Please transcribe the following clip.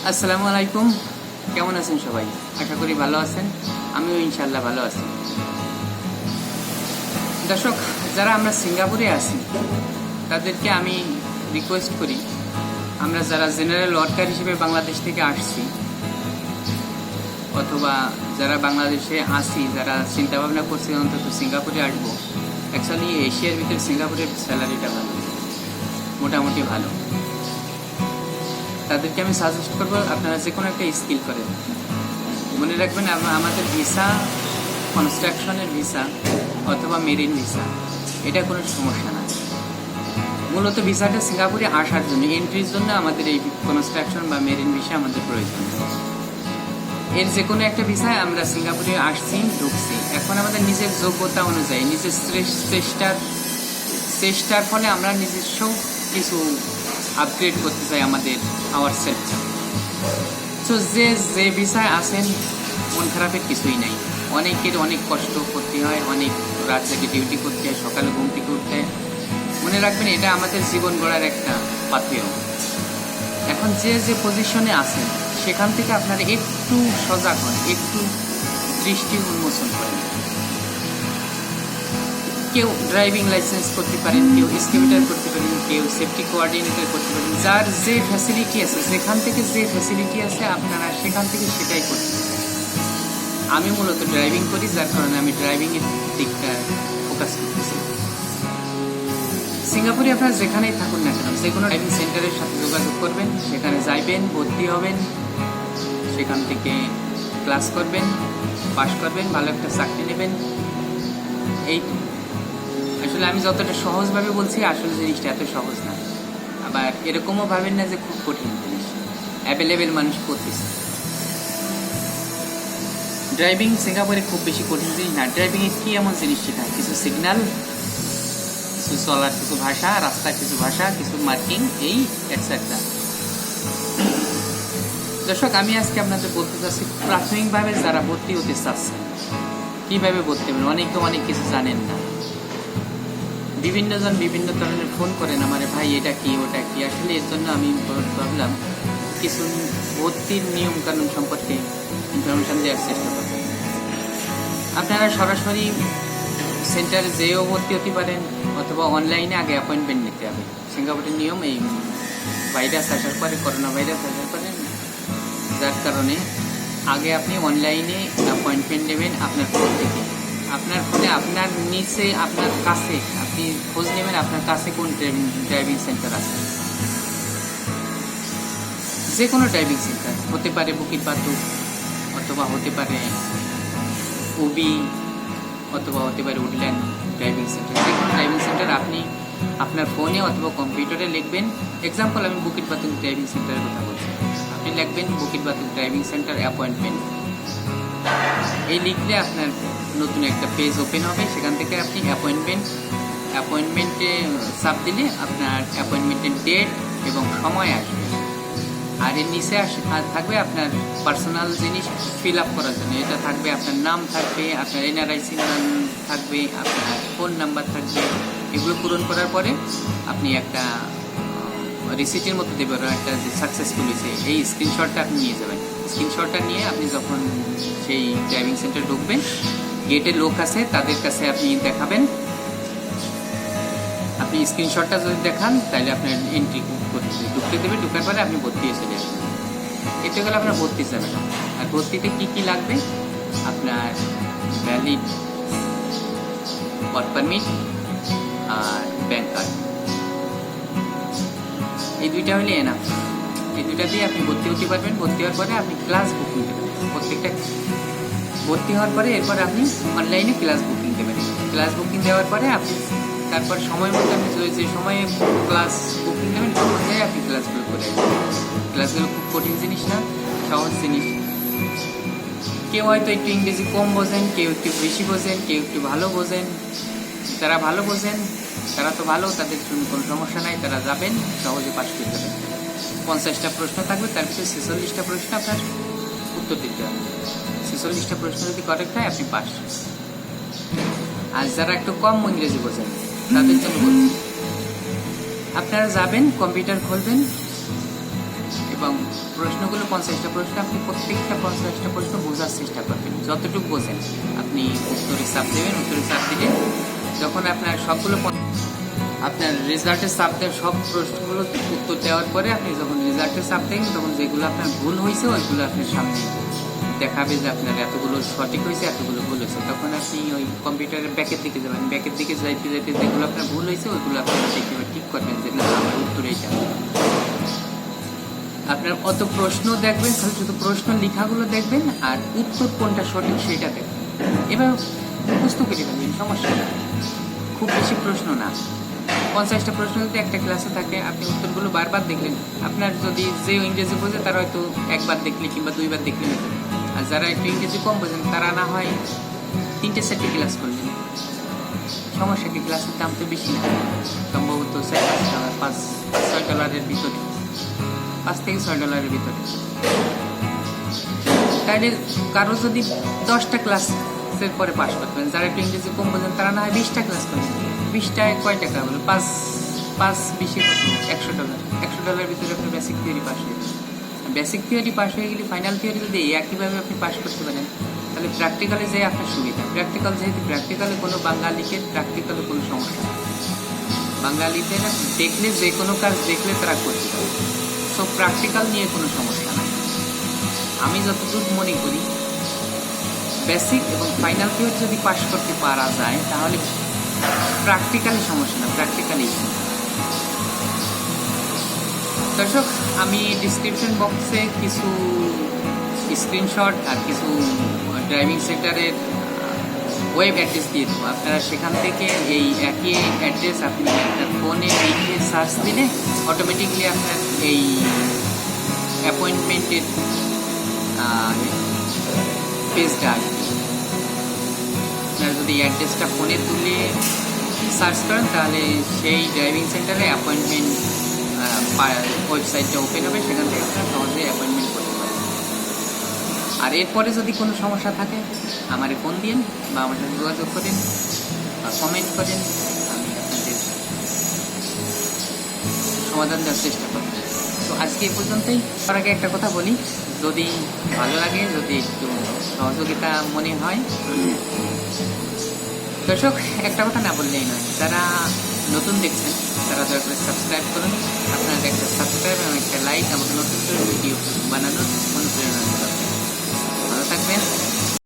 আসসালামু আলাইকুম, কেমন আছেন সবাই? আশা করি ভালো আছেন। আমিও ইনশাআল্লাহ ভালো আছি। দর্শক, যারা আমরা সিঙ্গাপুরে আছি তাদেরকে আমি রিকোয়েস্ট করি, আমরা যারা জেনারেল ওয়ার্কার হিসেবে বাংলাদেশ থেকে আসছি অথবা যারা বাংলাদেশে আসি, যারা চিন্তা ভাবনা করছি অন্তত সিঙ্গাপুরে আসবো। অ্যাকচুয়ালি এশিয়ার ভিতরে সিঙ্গাপুরের স্যালারিটা ভালো, মোটামুটি ভালো। তাদেরকে আমি সাজেস্ট করবো আপনারা যে কোনো একটা স্কিল করেন। মনে রাখবেন, আমাদের ভিসা কনস্ট্রাকশনের ভিসা অথবা মেরিন ভিসা, এটা কোনো সমস্যা না। মূলত ভিসাটা সিঙ্গাপুরে আসার জন্য, এন্ট্রির জন্য আমাদের এই কনস্ট্রাকশন বা মেরিন ভিসা আমাদের প্রয়োজন। এর যে কোনো একটা ভিসায় আমরা সিঙ্গাপুরে আসছি, ঢুকছি। এখন আমাদের নিজের যোগ্যতা অনুযায়ী, নিজের চেষ্টার ফলে আমরা নিজস্ব কিছু আপগ্রেড করতে চাই আমাদের আওয়ার সেলফ। তো যে ভিসায় আসেন, মন খারাপের কিছুই নাই। অনেকের অনেক কষ্ট করতে হয়, অনেক রাত থেকে ডিউটি করতে হয়, সকালে ঘুম থেকে উঠতে হয়। মনে রাখবেন, এটা আমাদের জীবন গড়ার একটা পাথেয়। এখন যে পজিশনে আছেন সেখান থেকে আপনারা একটু সজাগ হন, একটু দৃষ্টি উন্মোচন করেন। কেউ ড্রাইভিং লাইসেন্স করতে পারেন, কেউ এক্সকেভেটর করতে পারেন, কেউ সেফটি কোঅর্ডিনেটর করতে পারেন। যার যে ফ্যাসিলিটি আছে, যেখান থেকে যে ফ্যাসিলিটি আছে আপনারা সেখান থেকে সেটাই করতে পারেন। আমি মূলত ড্রাইভিং করি, যার কারণে আমি ড্রাইভিংয়ের দিকটা ফোকাস করতেছি। সিঙ্গাপুরে আপনারা যেখানেই থাকুন না কেন, যে কোনো ড্রাইভিং সেন্টারের সাথে যোগাযোগ করবেন, সেখানে যাইবেন, ভর্তি হবেন, সেখান থেকে ক্লাস করবেন, পাস করবেন, ভালো একটা চাকরি নেবেন। এই আসলে আমি যতটা সহজভাবে বলছি, আসলে জিনিসটা এত সহজ না। আবার এরকমও ভাবেন না যে খুব কঠিন জিনিস, অ্যাভেলেবেল মানুষ করতেছে। ড্রাইভিং সিঙ্গাপুরে খুব বেশি কঠিন জিনিস না। ড্রাইভিংয়ে কি এমন জিনিস শেখায়? কিছু সিগন্যাল, কিছু চলার কিছু ভাষা, রাস্তার কিছু ভাষা, কিছু মার্কিং, এই এটসেট্রা। দর্শক, আমি আজকে আপনাদের বলতে চাচ্ছি, প্রাথমিকভাবে যারা ভর্তি হতে চাচ্ছেন কীভাবে ভর্তি হবেন। অনেকে অনেক কিছু জানেন না। বিভিন্ন জন বিভিন্ন ধরনের ফোন করেন আমারে, ভাই এটা কি ওটা কি। আসলে এর জন্য আমি ভাবলাম কিছু ভর্তির নিয়ম কানুন সম্পর্কে ইনফরমেশন দেওয়ার চেষ্টা করব। আপনারা সরাসরি সেন্টারে যেও ভর্তি হতে পারেন, অথবা অনলাইনে আগে অ্যাপয়েন্টমেন্ট নিতে হবে। সিঙ্গাপুরের নিয়ম, এই ভাইরাস আসার পরে, করোনা ভাইরাস আসার পরে, যার কারণে আগে আপনি অনলাইনে অ্যাপয়েন্টমেন্ট নেবেন আপনার ফোন থেকে। আপনার ফোনে আপনার নিচে, আপনার কাছে আপনি খোঁজ নেবেন আপনার কাছে কোন ড্রাইভিং সেন্টার আছে। যে কোনো ড্রাইভিং সেন্টার হতে পারে বুকিট বাতু, অথবা হতে পারে উবি, অথবা হতে পারে উডল্যান্ড ড্রাইভিং সেন্টার। যে কোনো ড্রাইভিং সেন্টার আপনি আপনার ফোনে অথবা কম্পিউটারে লিখবেন। এক্সাম্পল, আমি বুকিট বাতু ড্রাইভিং সেন্টারের কথা বলছি। আপনি লিখবেন বুকিট বাতু ড্রাইভিং সেন্টার অ্যাপয়েন্টমেন্ট। এই লিখলে আপনার নতুন একটা পেজ ওপেন হবে। সেখান থেকে আপনি অ্যাপয়েন্টমেন্টে চাপ দিলে আপনার অ্যাপয়েন্টমেন্টের ডেট এবং সময় আসবে। আর এর নিচে থাকবে আপনার পার্সোনাল জিনিস ফিল আপ করার জন্য। এটা থাকবে আপনার নাম থাকবে, আপনার এনআরআইসি থাকবে, আপনার ফোন নাম্বার থাকবে। এগুলো পূরণ করার পরে আপনি একটা রিসিটের মতো দেবে, একটা যে সাকসেসফুল হয়েছে, এই স্ক্রিনশটটা আপনি নিয়ে যাবেন। স্ক্রিনশটটা নিয়ে আপনি যখন সেই ড্রাইভিং সেন্টার ঢুকবেন, গেটে লোক আছে, তাদের কাছে আপনি দেখাবেন। আপনি স্ক্রিনশটটা যদি দেখান, তাহলে আপনার এন্ট্রি ঢুকতে দেবে। ঢুকার পরে আপনি ভর্তি চলে আসবেন। এতে গেলে আপনার ভর্তি যাবে না। আর ভর্তিতে কি কি লাগবে? আপনার ভ্যালিড ওয়ার্ক পারমিট আর ব্যাংক কার্ড, এই দুইটা হলে এনাফ। এই দুইটা দিয়ে আপনি ভর্তি হতে পারবেন। ভর্তি হওয়ার পরে আপনি ক্লাস বুকিং দেবেন। প্রত্যেকটা ভর্তি হওয়ার পরে এরপর আপনি অনলাইনে ক্লাস বুকিং দেবেন। ক্লাস বুকিং দেওয়ার পরে আপনি তারপর সময় মতো আপনি যে সময়ে ক্লাস বুকিং দেবেন, তখন অনুযায়ী আপনি ক্লাসগুলো করে আসবেন। ক্লাসগুলো খুব কঠিন জিনিস না, সহজ জিনিস। কেউ হয়তো একটু ইংরেজি কম বোঝেন, কেউ একটু বেশি বোঝেন, কেউ একটু ভালো বোঝেন। যারা ভালো বোঝেন তারা তো ভালো, তাদের জন্য কোনো সমস্যা নাই, তারা যাবেন, সহজে পাস করে যাবেন। 50টা প্রশ্ন থাকবে, তার ভিতরে 46টা প্রশ্ন আপনার উত্তর দিতে হবে। 46টা প্রশ্ন যদি কারেক্ট হয়, আপনি পাস। আর যারা একটু কম ইংরেজি বোঝেন তাদের জন্য বলছি, আপনারা যাবেন, কম্পিউটার খুলবেন এবং প্রশ্নগুলো 50টা প্রশ্ন, আপনি প্রত্যেকটা 50টা প্রশ্ন বোঝার চেষ্টা করবেন। যতটুকু বোঝেন আপনি উত্তরে চাপ দেবেন। উত্তরে চাপ দিলে যখন আপনার সবগুলো আপনার রেজাল্টের চাপ দেওয়ার সব প্রশ্নগুলো উত্তর দেওয়ার পরে আপনি যখন রেজাল্টের চাপ দেবেন, তখন যেগুলো আপনার ভুল হয়েছে ওইগুলো আপনার সামনে দেখাবে যে আপনার এতগুলো সঠিক হয়েছে, এতগুলো ভুল হয়েছে। তখন আপনি ওই কম্পিউটারের ব্যাকের দিকে যাবেন। ব্যাকের দিকে যাইতে যাইতে যেগুলো আপনার ভুল হয়েছে ওইগুলো আপনারা দেখে ঠিক করবেন যে না, আমার উত্তর এইটা। আপনার অত প্রশ্ন দেখবেন, খালি শুধু প্রশ্ন লেখাগুলো দেখবেন আর উত্তর কোনটা সঠিক সেটা দেখবেন। এবার মুখস্থ করে ফেলবেন, সমস্যা নেই, খুব বেশি প্রশ্ন না। 50টা প্রশ্ন যদি একটা ক্লাসে থাকে, আপনি উত্তরগুলো বারবার দেখলেন। আপনার যদি যে ইংরেজি বোঝে তারা হয়তো একবার দেখলে কিংবা 2বার দেখলে হতো। আর যারা একটু ইংরেজি কম বোঝেন তারা না হয় 3-4টে ক্লাস করলেন, সমস্যা কি? ক্লাসের দাম তো বেশি না, সম্ভবত $5 $6 ভিতরে, $5 থেকে $6 ভিতরে। তাহলে কারো যদি 10টা ক্লাসের পরে পাস করবেন, যারা একটু ইংরেজি কম বোঝেন তারা না হয় 20টা ক্লাস করবেন। 20টায় কয় টাকা হলো? 5-20 $100। $100 ভিতরে আপনি বেসিক থিওরি পাস হয়ে যাবেন। বেসিক থিওরি পাস হয়ে গেলে ফাইনাল থিওরি যদি একইভাবে আপনি পাস করতে পারেন, তাহলে প্র্যাকটিক্যালে যে আপনার সুবিধা। প্র্যাকটিক্যাল যেহেতু, প্র্যাকটিক্যালে কোনো বাঙালিকে প্র্যাকটিক্যালে কোনো সমস্যা নেই। বাঙালিদের দেখলে, যে কোনো কাজ দেখলে তারা করতে পারে। সো প্র্যাকটিক্যাল নিয়ে কোনো সমস্যা নাই। আমি যতদূর মনে করি বেসিক এবং ফাইনাল থিওরি যদি পাস করতে পারা যায় তাহলে প্র্যাকটিক্যালি সমস্যা না, প্র্যাকটিক্যালি। দর্শক, আমি ডিসক্রিপশন বক্সে কিছু স্ক্রিনশট আর কিছু ড্রাইভিং সেন্টারের ওয়েব অ্যাড্রেস দিয়ে দেবো। আপনারা সেখান থেকে এই একই অ্যাড্রেস আপনি আপনার ফোনে লিখে সার্চ দিলে অটোমেটিকলি আপনার এই অ্যাপয়েন্টমেন্টের পেজটা আসবে। আপনারা যদি অ্যাড্রেসটা ফোনে তুলে সার্চ করেন তাহলে সেই ড্রাইভিং সেন্টারে অ্যাপয়েন্টমেন্ট ওয়েবসাইটটা ওপেন হবে, সেখান থেকে আপনারা সহজে অ্যাপয়েন্টমেন্ট করতে পারেন। আর এরপরে যদি কোনো সমস্যা থাকে আমারে ফোন দিন বা আমার সাথে যোগাযোগ করেন বা কমেন্ট করেন, আমি আপনাদের সমাধান দেওয়ার চেষ্টা করব। তো আজকে এই পর্যন্তই। তার আগে একটা কথা বলি, যদি ভালো লাগে, যদি একটু সহযোগিতা মনে হয়, দর্শক একটা কথা না বললেই নয়, যারা নতুন দেখছেন তারা দয়া করে সাবস্ক্রাইব করুন। আপনাদের একটা সাবস্ক্রাইব এবং একটা লাইক আমাকে নতুন করে ভিডিও বানানোর অনুপ্রেরণা দেবে। ভালো থাকবেন।